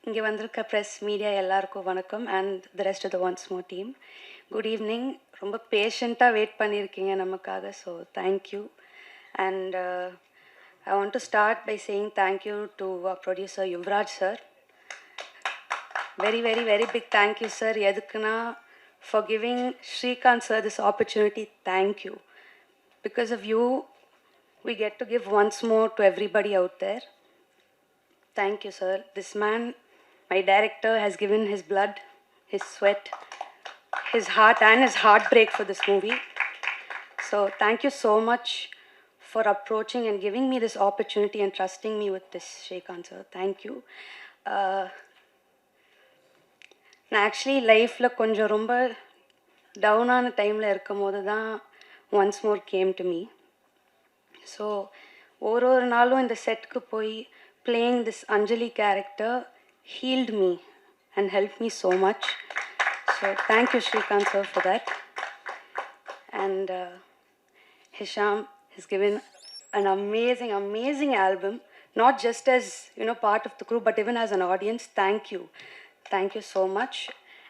இங்கே வந்திருக்க press media எல்லாருக்கும் வணக்கம் and the rest of the Once More team good evening. ரொம்ப பேஷண்ட்டாக வெயிட் பண்ணியிருக்கீங்க நமக்காக, so thank you. And I want to start by saying thank you to producer Yuvaraj sir. Very very very big thank you sir. எதுக்குன்னா for giving Srikanth sir this opportunity. Thank you. Because of you, we get to give once more to everybody out there. Thank you, sir. This man, my director, has given his blood, his sweat, his heart, and his heartbreak for this movie. So, thank you so much for approaching and giving me this opportunity and trusting me with this, Shrikant sir. Thank you. நான் actually லைஃப்பில் கொஞ்சம் ரொம்ப டவுனான டைமில் இருக்கும் போது தான் once more came to me. So ஒரு நாளும் இந்த செட்டுக்கு போய் playing this Anjali character healed me and helped me so much. So thank you, Shrikant sir, for that. And Hisham has given an amazing, amazing album, not just as, part of the crew, but even as an audience. Thank you. Thank you so much.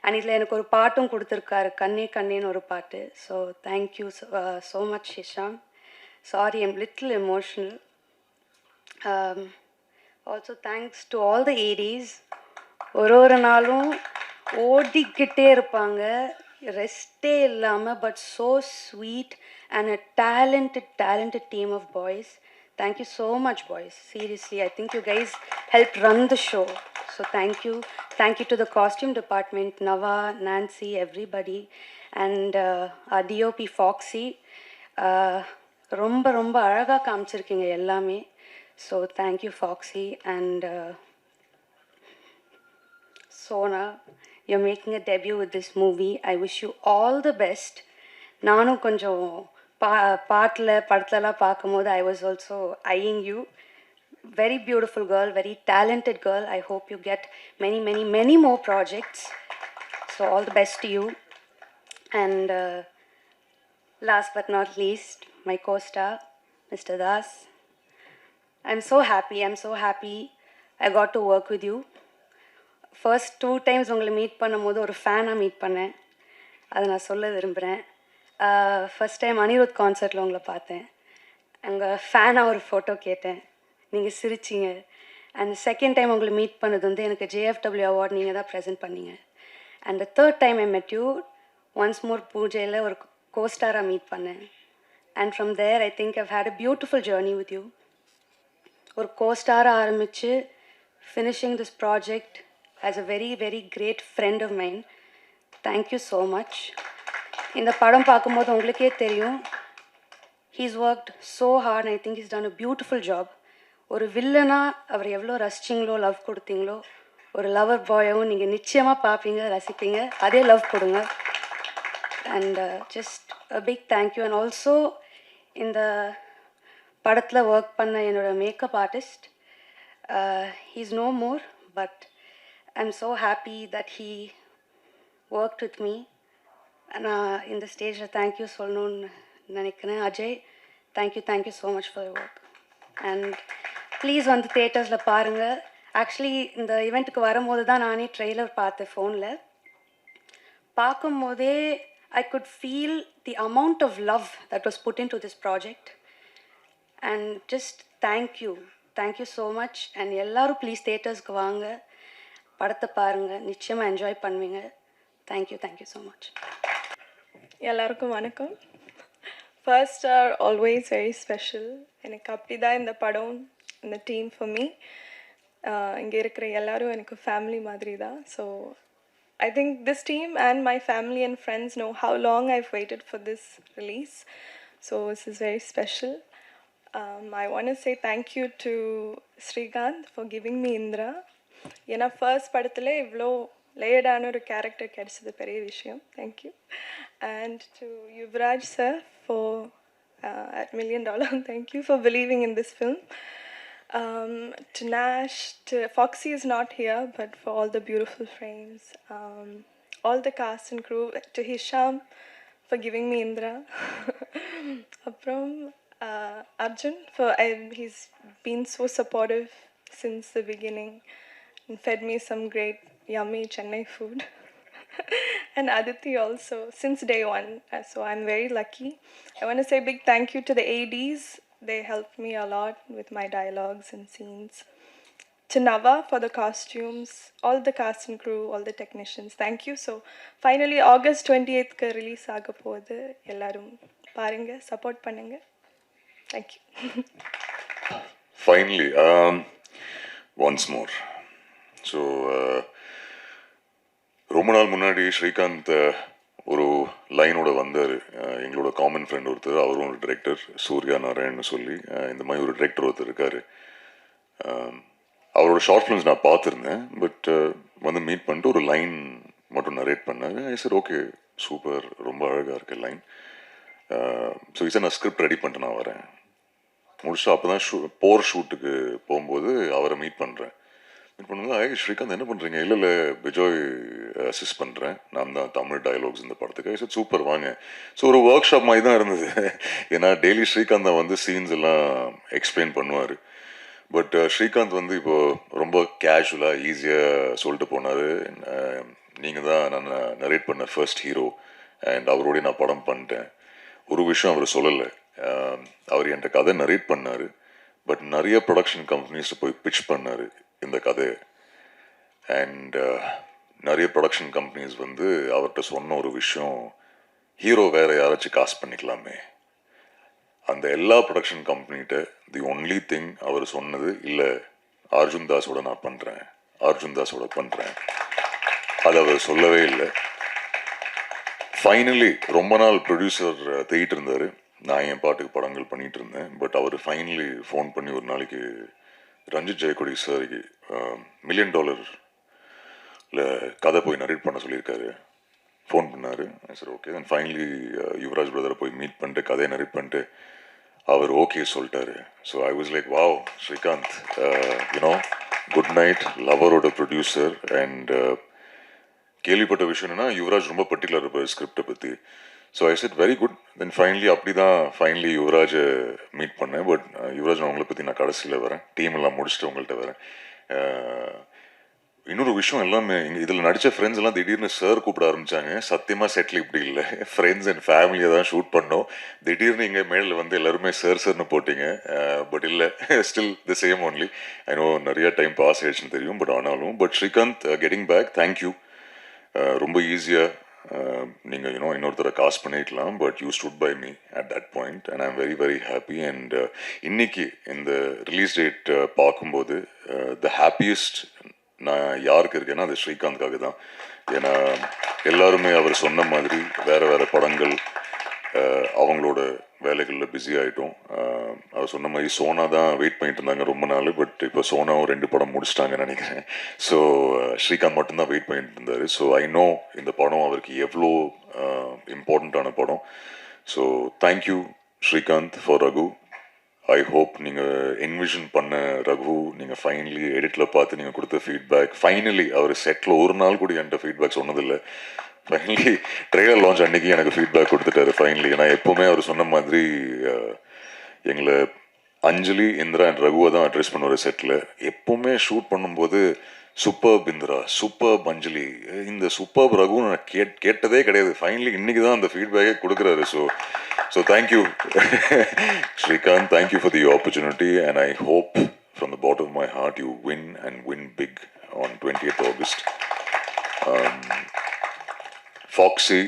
And இதில் எனக்கு ஒரு பாட்டும் கொடுத்துருக்காரு, கண்ணே கண்ணேன்னு ஒரு பாட்டு. So thank you so much, Hisham. Sorry, I'm little emotional. Also thanks to all the ADs. ஒரு நாளும் ஓடிக்கிட்டே இருப்பாங்க, ரெஸ்டே இல்லாமல், but so sweet and a talented team of boys. Thank you so much, boys. Seriously, I think you guys helped run the show. So thank you. Thank you to the costume department, Nava, Nancy, everybody. And our DOP Foxy. ரொம்ப ரொம்ப அழகாக காமிச்சிருக்கீங்க எல்லாமே. So thank you, Foxy. And Sona, you're making a debut with this movie. I wish you all the best. நானும் கொஞ்சம் பாட்டில் படத்துலலாம் பார்க்கும்போது I was also eyeing you. Very beautiful girl, very talented girl. I hope you get many, many, many more projects. So all the best to you. And last but not least, my co-star, Mr. Das. I'm so happy I got to work with you. First 2 times உங்களை meet பண்ணும்போது ஒரு ஃபேனாக meet பண்ணேன், அதை நான் சொல்ல விரும்புகிறேன். First time Anirudh கான்சர்ட்டில் உங்களை பார்த்தேன், அங்கே ஃபேனாக ஒரு ஃபோட்டோ கேட்டேன், நீங்கள் சிரிச்சிங்க. அண்ட் செகண்ட் டைம் உங்களை மீட் பண்ணது வந்து எனக்கு JFW அவார்ட் நீங்கள் தான் ப்ரெசென்ட் பண்ணீங்க. And the third time I met you once more பூஜையில் ஒரு கோஸ்டாராக மீட் பண்ணேன். And from there I think I've had a beautiful journey with you. ஒரு கோஸ்டாராக ஆரம்பித்து finishing this project as a very very great friend of mind. Thank you so much. இந்த படம் பார்க்கும்போது உங்களுக்கே தெரியும், he's worked so heart. I think he's done a beautiful job. ஒரு வில்லனாக அவர் எவ்வளோ ரசிச்சிங்களோ, லவ் கொடுத்தீங்களோ, ஒரு லவர் பாயாகவும் நீங்கள் நிச்சயமாக பார்ப்பீங்க, ரசிப்பீங்க. அதே லவ் கொடுங்க. And just a big thank you. And also இந்த படத்தில் ஒர்க் பண்ண என்னோட makeup artist, he's no more, but I'm so happy that he worked with me. நான் இந்த ஸ்டேஜில் தேங்க்யூ சொல்லணுன்னு நினைக்கிறேன். Ajay, thank you so much for your work. And please வந்து தியேட்டர்ஸில் பாருங்கள். ஆக்சுவலி இந்த ஈவெண்ட்டுக்கு வரும்போது தான் நானே ட்ரெய்லர் பார்த்தேன் ஃபோனில். பார்க்கும்போதே I could feel the amount of love that was put into this project. And just thank you so much. And எல்லாரும் ப்ளீஸ் தியேட்டர்ஸ்க்கு வாங்க, படத்தை பாருங்கள், நிச்சயமாக என்ஜாய் பண்ணுவீங்க. Thank you so much. எல்லாருக்கும் வணக்கம். First are always very special. எனக்கு அப்படி தான் இந்த படம், இந்த டீம் ஃபார் மீ. இங்கே இருக்கிற எல்லாரும் எனக்கு ஃபேமிலி மாதிரி தான். So I think this team and my family and friends know how long I've waited for this release. So this is very special. I want to say thank you to Srikanth for giving me Indra. ஏன்னா first படத்தில் இவ்வளோ லேயர்டான ஒரு character கிடைச்சது பெரிய விஷயம். Thank you. And to Yuvraj sir for at $1 million. Thank you for believing in this film. To Nash, to Foxy is not here, but for all the beautiful frames, all the cast and crew, to Hisham for giving me Indra, Apram, Arjun, he's been so supportive since the beginning. and fed me some great, yummy Chennai food. And Aditi also, since day one. So I'm very lucky. I want to say big thank you to the ADs. They helped me a lot with my dialogues and scenes. To Nava for the costumes, all the cast and crew, all the technicians. Thank you. So finally, August 28th க்கு release ஆக போகுது. எல்லாரும் பாருங்க, support பண்ணுங்க. Thank you. Finally, once more. So, ரொம்ப நாள் முன்னாடி ஸ்ரீகாந்த் ஒரு லைனோட வந்தார். எங்களோட காமன் ஃப்ரெண்ட் ஒருத்தர், அவரும் ஒரு டிரெக்டர், சூர்யா நாராயணன் சொல்லி இந்த மாதிரி ஒரு டிரெக்டர் ஒருத்தர் இருக்கார். அவரோட ஷார்ட் ஃபிலிம்ஸ் நான் பார்த்துருந்தேன். பட் வந்து மீட் பண்ணிட்டு ஒரு லைன் மட்டும் நரேட் பண்ணார். ஐ சார் ஓகே, சூப்பர், ரொம்ப அழகாக இருக்கு லைன். ஸோ சார் நான் ஸ்கிரிப்ட் ரெடி பண்ணிட்டு நான் வரேன். முடிச்சுட்டு அப்போ தான் போர் ஷூட்டுக்கு போகும்போது அவரை மீட் பண்ணுறேன். மீட் பண்ணும்போது ஸ்ரீகாந்த் என்ன பண்ணுறீங்க? இல்லை விஜய் அசிஸ்ட் பண்ணுறேன், நான் தான் தமிழ் டயலாக்ஸ் இந்த படத்துக்கு. சார் சூப்பர், வாங்க. ஸோ ஒரு ஒர்க் ஷாப் மாதிரி தான் இருந்தது. ஏன்னா டெய்லி ஸ்ரீகாந்த் தான் வந்து சீன்ஸ் எல்லாம் எக்ஸ்பிளைன் பண்ணுவார். பட் ஸ்ரீகாந்த் வந்து இப்போது ரொம்ப கேஷுவலாக ஈஸியாக சொல்லிட்டு போனார். நீங்கள் தான் நான் நரேட் பண்ண ஃபர்ஸ்ட் ஹீரோ அண்ட் அவரோடய நான் படம் பண்ணிட்டேன். ஒரு விஷயம் அவர் சொல்லலை, அவர் என்கிட்ட கதை நரேட் பண்ணார். பட் நிறைய ப்ரொடக்ஷன் கம்பெனிஸ் போய் பிட்ச் பண்ணார் இந்த கதை. அண்ட் நிறைய ப்ரொடக்ஷன் கம்பெனிஸ் வந்து அவர்கிட்ட சொன்ன ஒரு விஷயம், ஹீரோ வேறு யாராச்சும் காஸ்ட் பண்ணிக்கலாமே. அந்த எல்லா ப்ரொடக்ஷன் கம்பெனிகிட்ட தி ஒன்லி திங் அவர் சொன்னது, இல்லை அர்ஜுன் தாஸோட நான் பண்ணுறேன், அர்ஜுன் தாஸோட பண்ணுறேன். அது அவர் சொல்லவே இல்லை. ஃபைனலி ரொம்ப நாள் ப்ரொடியூசர் தேடிட்டு இருந்தார். நான் என் பாட்டுக்கு படங்கள் பண்ணிகிட்டு இருந்தேன். பட் அவர் ஃபைனலி ஃபோன் பண்ணி ஒரு நாளைக்கு ரஞ்சித் ஜெயக்கொடி சாருக்கு $1 million கதை போய் நரேட் பண்ண சொல்லியிருக்காரு. ஃபோன் பண்ணார். Sir okay. Then finally Yuvaraj பிரதரை போய் மீட் பண்ணிட்டு கதையை நரேட் பண்ணிட்டு அவர் ஓகே சொல்லிட்டாரு. So I was like wow, Srikanth you know Good Night லவரோட ப்ரொடியூசர். அண்ட் கேள்விப்பட்ட விஷயம் என்னன்னா, யுவராஜ் ரொம்ப பர்டிகுலர் இருப்பார் ஸ்கிரிப்டை பற்றி. So I said very good. Then finally அப்படி தான் ஃபைனலி யுவராஜை மீட் பண்ணேன். பட் யுவராஜ் நான் உங்களை பற்றி நான் கடைசியில் வரேன், டீம் எல்லாம் முடிச்சுட்டு உங்கள்கிட்ட வரேன். இன்னொரு விஷயம், எல்லாமே இதில் நடித்த ஃப்ரெண்ட்ஸ் எல்லாம் திடீர்னு சார் கூப்பிட ஆரம்பித்தாங்க. சத்தியமாக செட்டில் இப்படி இல்லை, ஃப்ரெண்ட்ஸ் அண்ட் ஃபேமிலியை தான் ஷூட் பண்ணோம். திடீர்னு இங்கே மேலில் வந்து எல்லாருமே சார்னு போட்டிங்க. பட் இல்லை, still the same only. I know நிறையா டைம் பாஸ் ஆயிடுச்சுன்னு தெரியும். பட் ஆனாலும் but Srikanth getting back, thank you. ரொம்ப ஈஸியாக நீங்கள் யூனோ இன்னொருத்தரை காஸ்ட் பண்ணிக்கலாம். But you stood by me at that point and I am very very happy. And இன்னைக்கு இந்த ரிலீஸ் டேட் பார்க்கும்போது த ஹாப்பியஸ்ட் நான் யாருக்கு இருக்கேன்னா அது ஸ்ரீகாந்த்காக தான். ஏன்னா எல்லாருமே அவர் சொன்ன மாதிரி வேறு வேறு படங்கள் அவங்களோட வேலைகளில் பிஸி ஆகிட்டோம். அவர் சொன்ன மாதிரி சோனா தான் வெயிட் பண்ணிட்டு இருந்தாங்க ரொம்ப நாள். பட் இப்போ சோனாவும் 2 படம் முடிச்சிட்டாங்கன்னு நினைக்கிறேன். ஸோ ஸ்ரீகாந்த் மட்டும்தான் வெயிட் பண்ணிட்டு இருந்தார். ஸோ ஐ நோ இந்த படம் அவருக்கு எவ்வளோ இம்பார்ட்டண்ட்டான படம். So thank you Srikanth for Raghu. I hope நீங்கள் என்விஷன் பண்ண ரகு நீங்கள் ஃபைனலி எடிட்டில் பார்த்து நீங்கள் கொடுத்த ஃபீட்பேக், ஃபைனலி அவர் செட்டில் ஒரு நாள் கூட என்கிட்ட ஃபீட்பேக் சொன்னதில்லை. ஃபைனலி ட்ரெய்லர் லான்ச் அன்றைக்கி எனக்கு ஃபீட்பேக் கொடுத்துட்டாரு ஃபைனலி. நான் எப்போவுமே அவர் சொன்ன மாதிரி எங்களை அஞ்சலி, இந்திரா அண்ட் ரகுவை தான் அட்ரெஸ் பண்ணுவார் செட்டில். எப்போவுமே ஷூட் பண்ணும்போது சூப்பர்ப் இந்திரா, சூப்பர்ப் அஞ்சலி, இந்த சூப்பர்ப் ரகுன்னு நான் கேட்டதே கிடையாது. ஃபைனலி இன்றைக்கி தான் அந்த ஃபீட்பேக்கே கொடுக்குறாரு. So thank you Srikanth, thank you for the opportunity. And I hope from the bottom of my heart you win and win big on 20th August. Foxy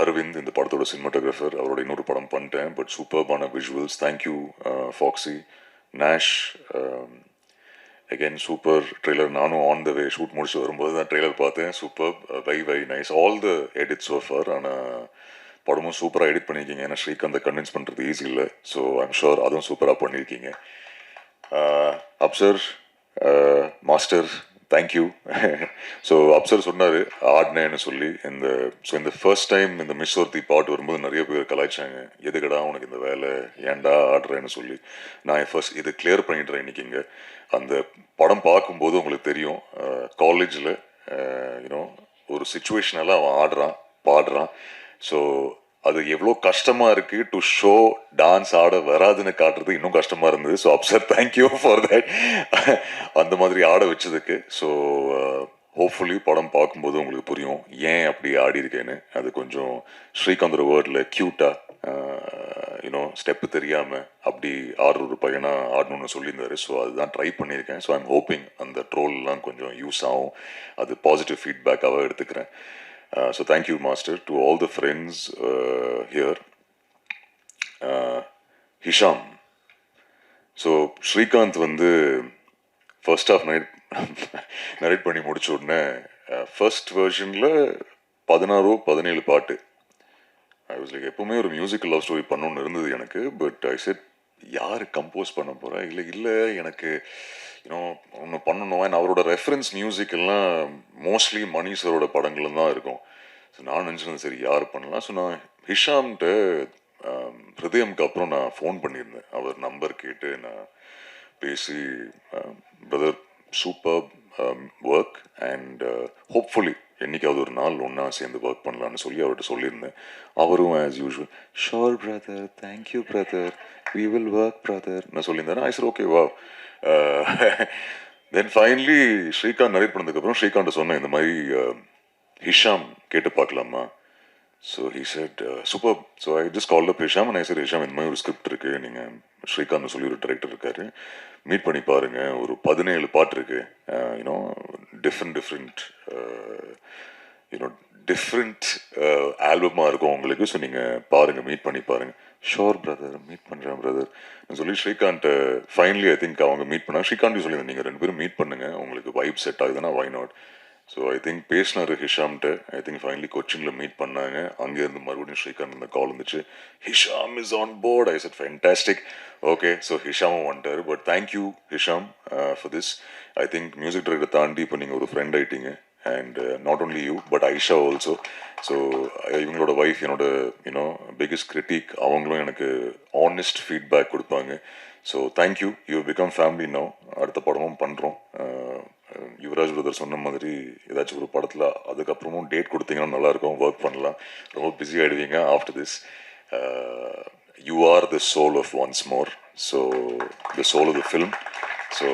Aravind இந்த படத்தோட சினிமாட்டோகிராஃபர், அவரோட இன்னொரு படம் பண்ணிட்டேன். பட் சூப்பர்பான விஷுவல்ஸ், தேங்க்யூ ஃபாக்ஸி. நேஷ் அகெயின் சூப்பர் ட்ரெய்லர். நானும் on the way shoot முடிச்சு வரும்போது தான் ட்ரெய்லர் பார்த்தேன். Super, very very nice, all the edits so far. ஆனால் படமும் சூப்பராக எடிட் பண்ணியிருக்கீங்க. ஏன்னா ஸ்ரீகாந்தை கன்வின்ஸ் பண்ணுறது ஈஸி இல்லை. ஸோ ஐம் ஷுர் அதுவும் சூப்பராக பண்ணியிருக்கீங்க. Afsar master, thank you. So Afsar சொன்னார் ஆடினேன்னு சொல்லி. இந்த ஃபர்ஸ்ட் டைம் இந்த மிஸ் ஒருத்தி பாட்டு வரும்போது நிறைய பேர் கலாய்ச்சாங்க, எதுக்கடா உனக்கு இந்த வேலை, ஏன்டா ஆடுறேன்னு சொல்லி. நான் ஃபர்ஸ்ட் இதை கிளியர் பண்ணிடுறேன் இன்னைக்கு. இங்கே அந்த படம் பார்க்கும்போது உங்களுக்கு தெரியும், காலேஜில் யூனோ ஒரு சுச்சுவேஷனெல்லாம் அவன் ஆடுறான், பாடுறான். ஸோ அது எவ்வளோ கஷ்டமாக இருக்குது டு ஷோ டான்ஸ் ஆட வராதுன்னு காட்டுறது இன்னும் கஷ்டமாக இருந்தது. So Afsar thank you for that. அந்த மாதிரி ஆட வச்சதுக்கு. ஸோ ஹோப்ஃபுல்லி படம் பார்க்கும்போது உங்களுக்கு புரியும் ஏன் அப்படி ஆடி இருக்கேன்னு. அது கொஞ்சம் ஸ்ரீகாந்தோட வேர்டில் க்யூட்டாக யூனோ ஸ்டெப்பு தெரியாமல் அப்படி ஆடுற ஒரு பையனாக ஆடணும்னு சொல்லியிருந்தாரு. ஸோ அதுதான் ட்ரை பண்ணியிருக்கேன். ஸோ ஐம் ஹோப்பிங் அந்த ட்ரோல்லாம் கொஞ்சம் யூஸ் ஆகும், அது பாசிட்டிவ் ஃபீட்பேக்காக எடுத்துக்கிறேன். So thank you master to all the friends here. Hisham, so Srikanth வந்து ஃபர்ஸ்ட் ஆஃப் நரேட் பண்ணி முடிச்ச உடனே ஃபர்ஸ்ட் வெர்ஷனில் 16-17 பாட்டு. ஐ வாஸ் லைக் எப்பவுமே ஒரு மியூசிக்கல் லவ் ஸ்டோரி பண்ணணும்னு இருந்தது எனக்கு. பட் ஐ செட் யார் கம்போஸ் பண்ண போகிறா, இல்லை எனக்கு இன்னும் ஒன்று பண்ணணும். அண்ட் அவரோட ரெஃபரன்ஸ் மியூசிக் எல்லாம் மோஸ்ட்லி மணி சரோட படங்கள் தான் இருக்கும். ஸோ நான் நினச்சிருந்தேன் சரி யார் பண்ணலாம். ஸோ நான் ஹிஷாம்கிட்ட ஹிருதயம்க்கு அப்புறம் நான் ஃபோன் பண்ணியிருந்தேன். அவர் நம்பர் கேட்டு நான் பேசி brother super work and hopefully என்னைக்காவது ஒரு நாள் ஒன்றா சேர்ந்து ஒர்க் பண்ணலான்னு சொல்லி அவர்கிட்ட சொல்லியிருந்தேன். அவரும் as usual sure brother, thank you brother, we will work brother நான் சொல்லியிருந்தேன். ஐ சார் ஓகே வா. தென் ஃபைனலி ஸ்ரீகாந்த் நரேட் பண்ணதுக்கப்புறம் ஸ்ரீகாந்த் சொன்னேன் இந்த மாதிரி ஹிஷாம் கேட்டு பார்க்கலாமா. So he set super. So I just call up Hisham and I sir Hisham இந்த மாதிரி ஒரு ஸ்கிரிப்ட் இருக்குது, நீங்கள் ஸ்ரீகாந்த் சொல்லி ஒரு டைரக்டர் இருக்காரு, மீட் பண்ணி பாருங்கள். ஒரு 17 பாட்டு இருக்குது, யூனோ டிஃப்ரெண்ட் டிஃப்ரெண்ட் ஆல்பமாக இருக்கும் உங்களுக்கு. ஸோ நீங்கள் பாருங்கள், மீட் பண்ணி பாருங்கள். ஷோர் பிரதர், மீட் பண்ணுறேன் பிரதர் சொல்லி ஸ்ரீகாந்த் ஃபைனலி ஐ திங்க் அவங்க மீட் பண்ணாங்க. ஸ்ரீகாந்த் சொல்லியிருந்தேன் நீங்கள் 2 பேரும் மீட் பண்ணுங்கள், உங்களுக்கு வைப் செட் ஆகுதுன்னா why not. So I think பேசினார் ஹிஷாம்கிட்ட. ஐ திங்க் ஃபைனலி கொச்சினில் மீட் பண்ணாங்க. அங்கேருந்து மறுபடியும் ஸ்ரீகாந்த் இந்த கால் வந்துச்சு, Hisham is on board. I said fantastic. Okay, so ஹிஷாமும் வந்துட்டார். But thank you Hisham for this. I think music director தாண்டி இப்போ நீங்கள் ஒரு ஃப்ரெண்ட் ஆகிட்டீங்க. And not only you but Aisha also. So இவங்களோட ஒய்ஃப் என்னோட யூனோ பிக்கஸ்ட் கிரிட்டிக். அவங்களும் எனக்கு ஆனஸ்ட் ஃபீட்பேக் கொடுப்பாங்க. So thank you, you become family now. அடுத்த படமும் பண்ணுறோம். யுவராஜ் பிரதர் சொன்ன மாதிரி ஏதாச்சும் ஒரு படத்தில் அதுக்கப்புறமும் டேட் கொடுத்தீங்கன்னா நல்லாயிருக்கும், ஒர்க் பண்ணலாம். ரொம்ப பிஸி ஆகிடுவீங்க after this. You are the soul of Once More, so the soul of the film. So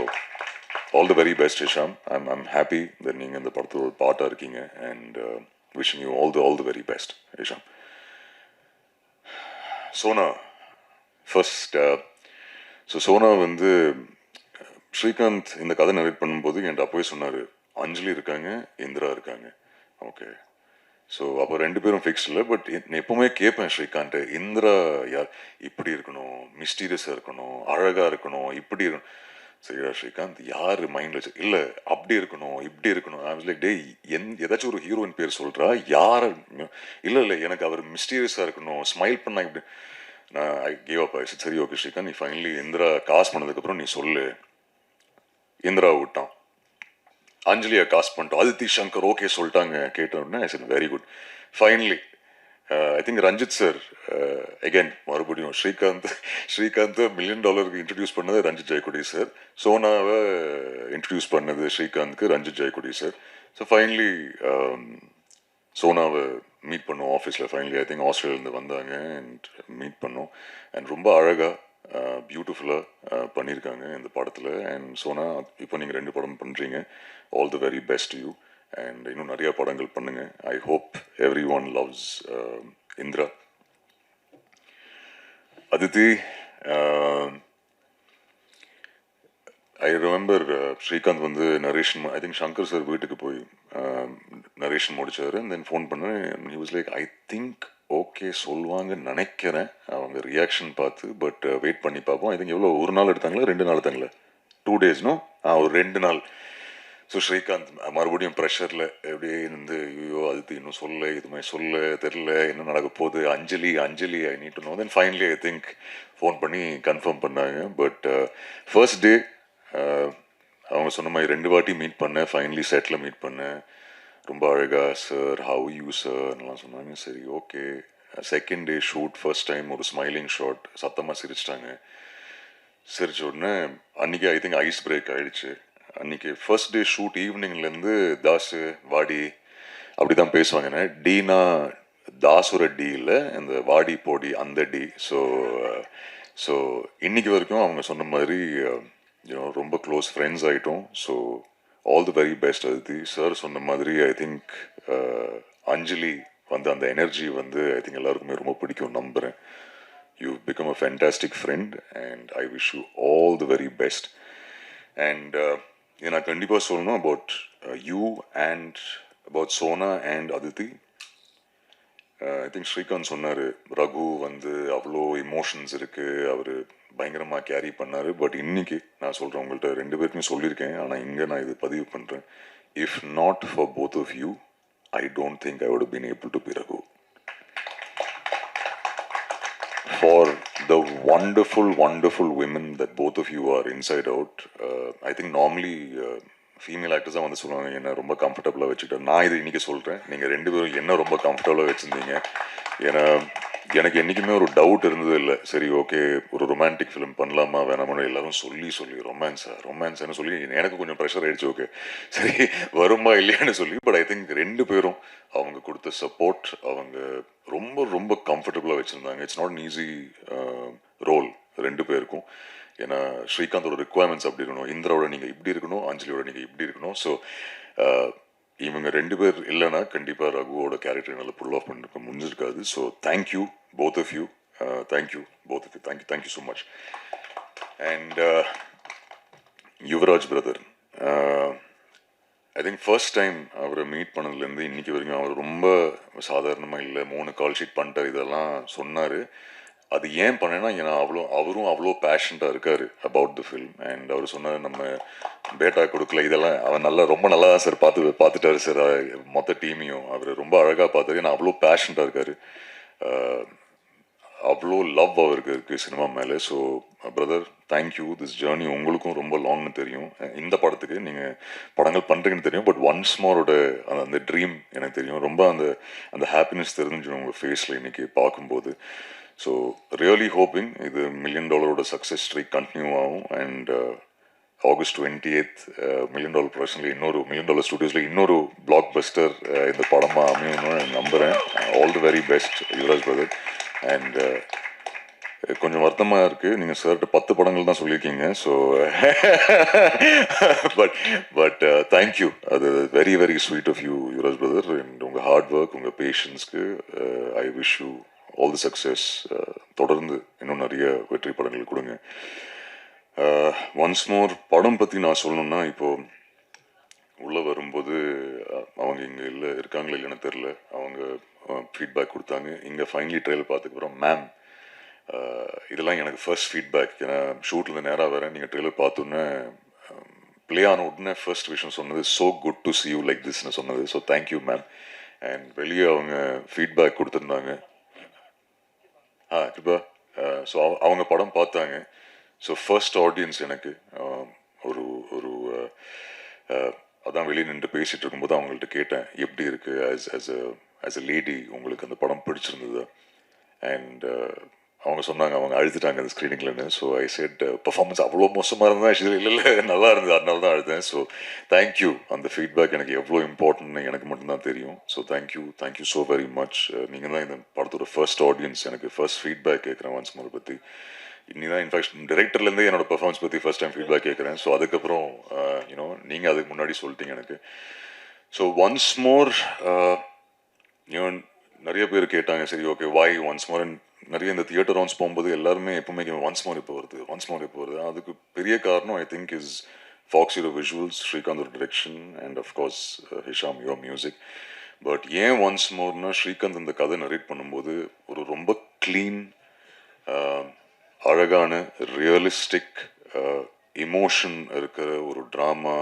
all the very best Hisham. I'm happy that நீங்கள் இந்த படத்தில் ஒரு பாட்டாக இருக்கீங்க. And wishing you all the very best Hisham. Sona first. So Sona வந்து ஸ்ரீகாந்த் இந்த கதை narrate பண்ணும்போது என்கிட்ட அப்போவே சொன்னார், அஞ்சலி இருக்காங்க, இந்திரா இருக்காங்க. ஓகே, ஸோ அப்போ 2 பேரும் ஃபிக்ஸ் இல்லை. பட் எப்பவுமே கேட்பேன் ஸ்ரீகாந்த், இந்திரா யார், இப்படி இருக்கணும், மிஸ்டீரியஸாக இருக்கணும், அழகாக இருக்கணும், இப்படி இருக்கணும். சரிடா ஸ்ரீகாந்த், யார் மைண்டில் வச்சு இல்லை அப்படி இருக்கணும் இப்படி இருக்கணும். ஐ வாஸ் லைக் டே ஏதாச்சும் ஒரு ஹீரோயின் பேர் சொல்கிறா, யார் இல்லை எனக்கு அவர் மிஸ்டீரியஸாக இருக்கணும், ஸ்மைல் பண்ணா இப்படி. நான் ஐ கேவ் அப். ஆயிடுச்சு. சரி ஓகே ஸ்ரீகாந்த், நீ ஃபைனலி இந்திரா காசு பண்ணதுக்கப்புறம் நீ சொல்லு. இந்திரா விட்டான், அஞ்சலியை காஸ்ட் பண்ணிட்டோம், அதித்தி சங்கர் ஓகே சொல்லிட்டாங்க. கேட்ட உடனே I said very good. Finally I think Ranjith sir again மறுபடியும் ஸ்ரீகாந்த் $1 million இன்ட்ரடியூஸ் பண்ணது ரஞ்சித் ஜெயக்குடி சார். சோனாவை இன்ட்ரடியூஸ் பண்ணது ஸ்ரீகாந்த்க்கு Ranjith Jeyakudi sir. So finally சோனாவை மீட் பண்ணோம் ஆஃபீஸில். ஃபைனலி ஐ திங்க் ஆஸ்திரேலியாவிலேருந்து வந்தாங்க அண்ட் மீட் பண்ணோம். அண்ட் ரொம்ப அழகாக பியூட்டிஃபுல்லாக பண்ணியிருக்காங்க இந்த படத்தில். அண்ட் சோனா இப்போ நீங்கள் 2 படம் பண்ணுறீங்க. All the very best you. And இன்னும் நிறையா படங்கள் பண்ணுங்க. I hope everyone loves Indira. Aditi, I remember Srikanth வந்து narration, I think Shankar sir வீட்டுக்கு போய் நரேஷன் முடிச்சார். தென் ஃபோன் பண்ணேன். He was like I think okay சொல்லுவாங்கன்னு நினைக்கிறேன் அவங்க ரியாக்ஷன் பார்த்து. பட் வெயிட் பண்ணி பார்ப்போம். ஐ திங்க் எவ்வளோ, 1 நாள் எடுத்தாங்களா 2 நாள் எடுத்தாங்களா? 2 days நோ, ஒரு 2 நாள். ஸோ ஸ்ரீகாந்த் மறுபடியும் ப்ரெஷரில் எப்படியே இருந்து, ஐயோ அதுக்கு இன்னும் சொல்ல, இதுமாதிரி சொல்ல தெரில, என்ன நடக்க போகுது, Anjali I need to know. Then finally I think phone பண்ணி கன்ஃபார்ம் பண்ணாங்க. பட் ஃபர்ஸ்ட் டே அவங்க சொன்ன மாதிரி 2 வாட்டி மீட் பண்ணேன். ஃபைனலி செட்டில் மீட் பண்ணேன். ரொம்ப அழகாக சார், ஹவ் யூ சார்லாம் சொன்னாங்க. சரி okay. Second day shoot, first time ஒரு ஸ்மைலிங் ஷாட், சத்தமாக சிரிச்சிட்டாங்க. சிரிச்ச உடனே அன்றைக்கி ஐ திங்க் ஐஸ் பிரேக் ஆகிடுச்சு. அன்றைக்கி ஃபர்ஸ்ட் டே ஷூட் ஈவினிங்லேருந்து தாஸு வாடி அப்படி தான் பேசுவாங்க. டீனா தாசுர டி இல்லை, இந்த வாடி போடி அந்த டி. ஸோ இன்னைக்கு வரைக்கும் அவங்க சொன்ன மாதிரி ரொம்ப க்ளோஸ் ஃப்ரெண்ட்ஸ் ஆகிட்டோம். So all the very best Aditi. Sir சொன்ன மாதிரி ஐ திங்க் அஞ்சலி வந்து அந்த எனர்ஜி வந்து ஐ திங்க் எல்லாருக்குமே ரொம்ப பிடிக்கும் நம்புகிறேன். You've become a fantastic friend and I wish you all the very best. And நான் கண்டிப்பாக சொல்லணும் about you and about Sona and Aditi. I think Srikanth சொன்னார், ரகு வந்து அவ்வளோ இமோஷன்ஸ் இருக்குது, அவர் பயங்கரமாக கேரி பண்ணார். பட் இன்னைக்கு நான் சொல்கிறேன், உங்கள்கிட்ட ரெண்டு பேருக்குமே சொல்லியிருக்கேன், ஆனால் இங்கே நான் இது பதிவு பண்ணுறேன். If not for both of you, I don't think I would been able to be Raghu. For the wonderful, wonderful women that both of you are inside out. I think normally female ஆக்டர்ஸாக வந்து சொல்லுவாங்க என்ன ரொம்ப கம்ஃபர்டபுளாக வச்சுக்கிட்டேன். நான் இது இன்றைக்கி சொல்கிறேன், நீங்கள் ரெண்டு பேரும் என்ன ரொம்ப கம்ஃபர்டபுளாக வச்சுருந்தீங்க. ஏன்னா எனக்கு என்றைக்குமே ஒரு டவுட் இருந்தது இல்லை, சரி ஓகே ஒரு ரொமான்டிக் ஃபிலிம் பண்ணலாமா வேணாமனு எல்லாரும் சொல்லி ரொமான்ஸ்னு சொல்லி எனக்கு கொஞ்சம் ப்ரெஷர் ஆகிடுச்சு. ஓகே சரி வருமா இல்லையான்னு சொல்லி. பட் ஐ திங்க் ரெண்டு பேரும் அவங்க கொடுத்த சப்போர்ட் அவங்க ரொம்ப ரொம்ப கம்ஃபர்டபுளாக வச்சுருந்தாங்க. It's not an easy role ரெண்டு பேருக்கும். ஏன்னா ஸ்ரீகாந்தோட ரிக்குவயர்மெண்ட்ஸ் அப்படி இருக்கணும், இந்திராவோட நீங்கள் இப்படி இருக்கணும், அஞ்சலியோட நீங்கள் இப்படி இருக்கணும். ஸோ இவங்க ரெண்டு பேர் இல்லைன்னா கண்டிப்பாக ரகுவோட கேரக்டர் நல்லா புல் ஆஃப் பண்ணிருக்க முடிஞ்சிருக்காது. So thank you both of you, thank you both of you, thank you so much. And Yuvaraj brother, I think first time அவரை மீட் பண்ணதுலேருந்து இன்னைக்கு வரைக்கும் அவர் ரொம்ப சாதாரணமாக இல்லை, 3 கால் ஷீட் பண்ணிட்டார் இதெல்லாம் சொன்னார். அது ஏன் பண்ணேன்னா ஏன்னா அவரும் அவ்வளோ பேஷண்டாக இருக்கார் அபவுட் த ஃபில்ம். அண்ட் அவர் சொன்னார் நம்ம பேட்டா கொடுக்கல இதெல்லாம் அவன் ரொம்ப நல்லா தான் சார் பார்த்துட்டாரு சார், மொத்த டீமையும் அவர் ரொம்ப அழகாக பார்த்தாரு. ஏன்னா அவ்வளோ பேஷண்டாக இருக்கார், அவ்வளோ லவ் அவருக்கு இருக்குது சினிமா மேலே. So brother thank you. This journey உங்களுக்கும் ரொம்ப லாங்னு தெரியும், இந்த படத்துக்கு நீங்கள் படங்கள் பண்ணுறீங்கன்னு தெரியும். பட் ஒன்ஸ் மோரோட அந்த ட்ரீம் எனக்கு தெரியும், ரொம்ப அந்த ஹாப்பினஸ் தெரிஞ்சு உங்கள் ஃபேஸில் இன்னைக்கு பார்க்கும்போது. ஸோ ரியலி ஹோப்பிங் இது $1 million சக்ஸஸ் ஸ்ட்ரீக் கண்டினியூ ஆகும். அண்ட் August 28th $1 million ப்ரொடக்ஷனில் இன்னொரு $1 million ஸ்டுடியோஸில் இன்னொரு பிளாக் பஸ்டர் இந்த படமாக அமையணும்னு நம்புகிறேன். All the very best Yuvaraj brother. And கொஞ்சம் வருத்தமாக இருக்குது, நீங்கள் சார்கிட்ட 10 படங்கள் தான் சொல்லியிருக்கீங்க. ஸோ பட் தேங்க்யூ, அது very very sweet of you Yuvaraj brother. And உங்கள் ஹார்ட் ஒர்க் உங்கள் பேஷன்ஸ்க்கு I wish you all the success. தொடர்ந்து இன்னும் நிறைய வெற்றி படங்கள் கொடுங்க. ஒன்ஸ் மோர் படம் பற்றி நான் சொல்லணும்னா, இப்போது உள்ளே வரும்போது அவங்க இங்கே இருக்காங்களா இல்லைன்னு தெரில, அவங்க ஃபீட்பேக் கொடுத்தாங்க. இங்கே ஃபைனலி ட்ரெயிலர் பார்த்ததுக்கப்புறம் மேம் இதெல்லாம் எனக்கு ஃபர்ஸ்ட் ஃபீட்பேக். ஏன்னா ஷூட்லேருந்து நேராக வரேன், நீங்கள் ட்ரெயிலர் பார்த்தோன்னே ப்ளே ஆன உடனே ஃபர்ஸ்ட் விஷயம் சொன்னது so good to see you like திஸ்ன்னு சொன்னது. So thank you ma'am. அண்ட் வெளியே அவங்க ஃபீட்பேக் கொடுத்துருந்தாங்க. கிருபா. ஸோ அவங்க படம் பார்த்தாங்க. ஸோ ஃபர்ஸ்ட் ஆடியன்ஸ் எனக்கு ஒரு ஒரு அதான் வெளியே நின்று பேசிகிட்டு இருக்கும்போது அவங்கள்ட்ட கேட்டேன் எப்படி இருக்குது ஆஸ் அ லேடி உங்களுக்கு அந்த படம் பிடிச்சிருந்தது. அண்ட் அவங்க சொன்னாங்க அவங்க அழுதுட்டாங்க அந்த ஸ்க்ரீனிங்லன்னு. ஸோ ஐ செட் பர்ஃபார்மன்ஸ் அவ்வளோ மோசமாக இருந்தால் இல்லை நல்லா இருந்தது அதனால தான் அழுதேன். ஸோ தேங்க்யூ, அந்த ஃபீட்பேக் எனக்கு எவ்வளோ இம்பார்ட்டன்ட்னு எனக்கு மட்டும்தான் தெரியும். So thank you so very much. நீங்கள் தான் இந்த படத்தோட ஃபர்ஸ்ட் ஆடியன்ஸ். எனக்கு ஃபர்ஸ்ட் ஃபீட்பேக் கேட்குறேன் ஒன்ஸ் மோர் பற்றி. இன்னி தான் இன்ஃபேக்ட் டிரெக்டர்லேருந்தே என்னோட பெர்ஃபார்மன்ஸ் பற்றி ஃபர்ஸ்ட் டைம் ஃபீட்பேக் கேட்குறேன். ஸோ அதுக்கப்புறம் நீங்கள் அதுக்கு முன்னாடி சொல்லிட்டீங்க எனக்கு. ஸோ ஒன்ஸ் மோர் நிறைய பேர் கேட்டாங்க சரி ஓகே வாய் ஒன்ஸ் மோர். நிறைய இந்த தியேட்டர் ரவுண்ட்ஸ் போகும்போது எல்லாருமே எப்பவுமே ஒன்ஸ் மோர் இப்போ வருது. அதுக்கு பெரிய காரணம் I think is Foxy your visuals, ஸ்ரீகாந்தோட direction and of course Hisham your music. But ஏன் ஒன்ஸ் மோர்னா ஸ்ரீகாந்த் இந்த கதை நரேட் பண்ணும்போது ஒரு ரொம்ப க்ளீன் அழகான ரியலிஸ்டிக் இமோஷன் இருக்கிற ஒரு ட்ராமா,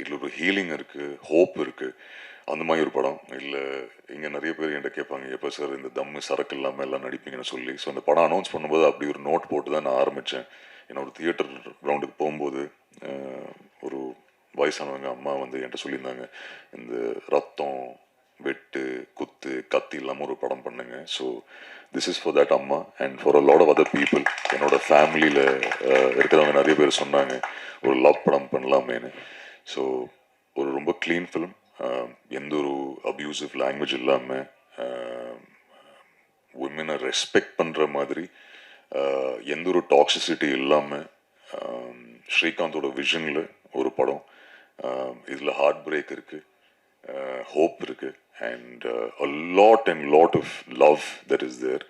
இதில் ஒரு ஹீலிங் இருக்குது, ஹோப் இருக்குது, அந்த மாதிரி ஒரு படம். இல்லை இங்கே நிறைய பேர் என்கிட்ட கேட்பாங்க எப்போ சார் இந்த தம்மு சரக்கு இல்லாமல் எல்லாம் நடிப்பீங்கன்னு சொல்லி. ஸோ அந்த படம் அனௌன்ஸ் பண்ணும்போது அப்படி ஒரு நோட் போட்டு தான் நான் ஆரம்பித்தேன். ஏன்னா ஒரு தியேட்டர் கிரவுண்டுக்கு போகும்போது ஒரு வயசானவங்க அம்மா வந்து என்கிட்ட சொல்லியிருந்தாங்க இந்த ரத்தம் வெட்டு குத்து கத்தி இல்லாமல் ஒரு படம் பண்ணுங்க. So this is for that அம்மா and for a lot of other people. என்னோட ஃபேமிலியில் இருக்கிறவங்க நிறைய பேர் சொன்னாங்க ஒரு லவ் படம் பண்ணலாமேன்னு. ஸோ ஒரு ரொம்ப க்ளீன் ஃபிலிம், எந்த ஒரு அப்யூசிவ் லாங்குவேஜ் இல்லாமல் விமனை ரெஸ்பெக்ட் பண்ணுற மாதிரி எந்த ஒரு டாக்ஸிசிட்டி இல்லாமல் ஸ்ரீகாந்தோட விஷனில் ஒரு படம். இதில் ஹார்ட் பிரேக் இருக்குது, hope இருக்கு, and a lot and lot of love that is there.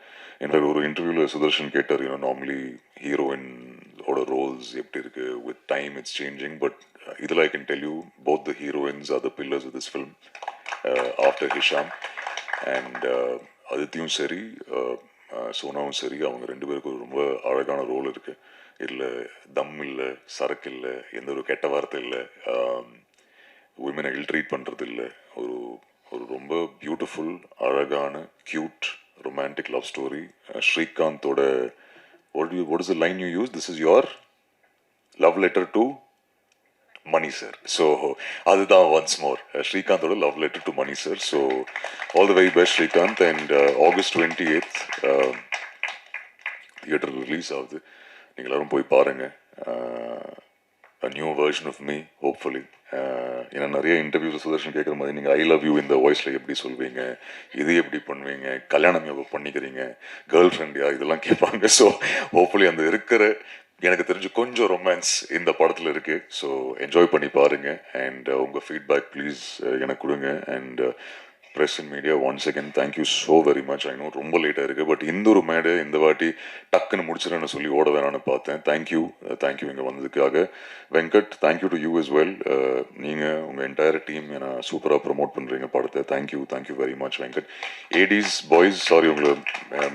In fact ஒரு இன்டர்வியூவில் சுதர்ஷன் கேட்டார், நார்மலி ஹீரோயின் ஓட ரோல்ஸ் எப்படி இருக்கு, with time it's changing, but இதில் I can tell you both the heroines are the pillars of this film after Hisham. And அதித்தியும் சரி சோனாவும் சரி, அவங்க ரெண்டு பேருக்கும் ரொம்ப அழகான ரோல் இருக்கு. இதில் தம் இல்லை, சரக்கு இல்லை, எந்த ஒரு கெட்ட வார்த்தை இல்லை, விமனை இல் ட்ரீட் பண்ணுறது இல்லை. ஒரு ஒரு ரொம்ப பியூட்டிஃபுல், அழகான, க்யூட், ரொமான்டிக் லவ் ஸ்டோரி. ஸ்ரீகாந்தோட what is the line you use? This is your love letter to Mani sir. So அதுதான் once more ஸ்ரீகாந்தோட love letter to Mani sir. So all the very best Srikanth. And August 28th theatre release ஆகுது. நீங்கள் எல்லாரும் போய் பாருங்கள். A new version of me, hopefully. ஏன்னா நிறைய interviews Sudarshan கேட்குற மாதிரி நீங்கள் ஐ லவ் யூ இந்த வாய்ஸில் எப்படி சொல்வீங்க, இது எப்படி பண்ணுவீங்க, கல்யாணம் எப்போ பண்ணிக்கிறீங்க, கேர்ள் ஃப்ரெண்ட் யார், இதெல்லாம் கேட்பாங்க. ஸோ ஹோப்ஃபுல்லி அந்த இருக்கிற எனக்கு தெரிஞ்சு கொஞ்சம் ரொமான்ஸ் இந்த படத்தில் இருக்குது. ஸோ என்ஜாய் பண்ணி பாருங்கள். அண்ட் உங்கள் ஃபீட்பேக் ப்ளீஸ் எனக்கு கொடுங்க. And press and media once again thank you so very much. I know ரொம்ப லேட்டாக இருக்குது, பட் இந்த ஒரு மேடை இந்த வாட்டி டக்குன்னு முடிச்சிடன்னு சொல்லி ஓட வேணான்னு பார்த்தேன். தேங்க்யூ இங்கே வந்ததுக்காக. Venkat, thank you to you is well. நீங்கள் உங்கள் என்டையர் டீம் நான் சூப்பராக ப்ரமோட் பண்ணுறீங்க படத்தை. Thank you very much Venkat. ADs boys, sorry உங்களை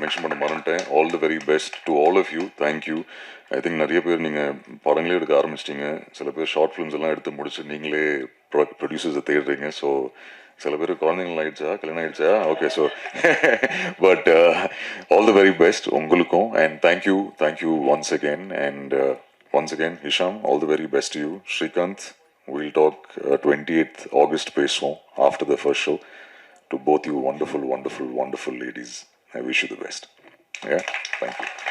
மென்ஷன் பண்ண மறந்துட்டேன். All the very best to all of you. Thank you. I think நிறைய பேர் நீங்கள் படங்களே எடுக்க ஆரம்பிச்சிட்டிங்க. சில பேர் ஷார்ட் ஃபிலிம்ஸ் எல்லாம் எடுத்து முடிச்சு நீங்களே ப்ரொடியூசர்ஸை தேடுறீங்க. ஸோ சில பேர் குழந்தைங்கள் ஆயிடுச்சா, கல்யாணம் ஆயிடுச்சா, okay. So but all the very best உங்களுக்கும். And thank you once again. And once again Hisham, all the very best you. Srikanth, we'll talk 28th August பேசுவோம் after the first show. To both you wonderful ladies, I wish you the best. Yeah, thank you.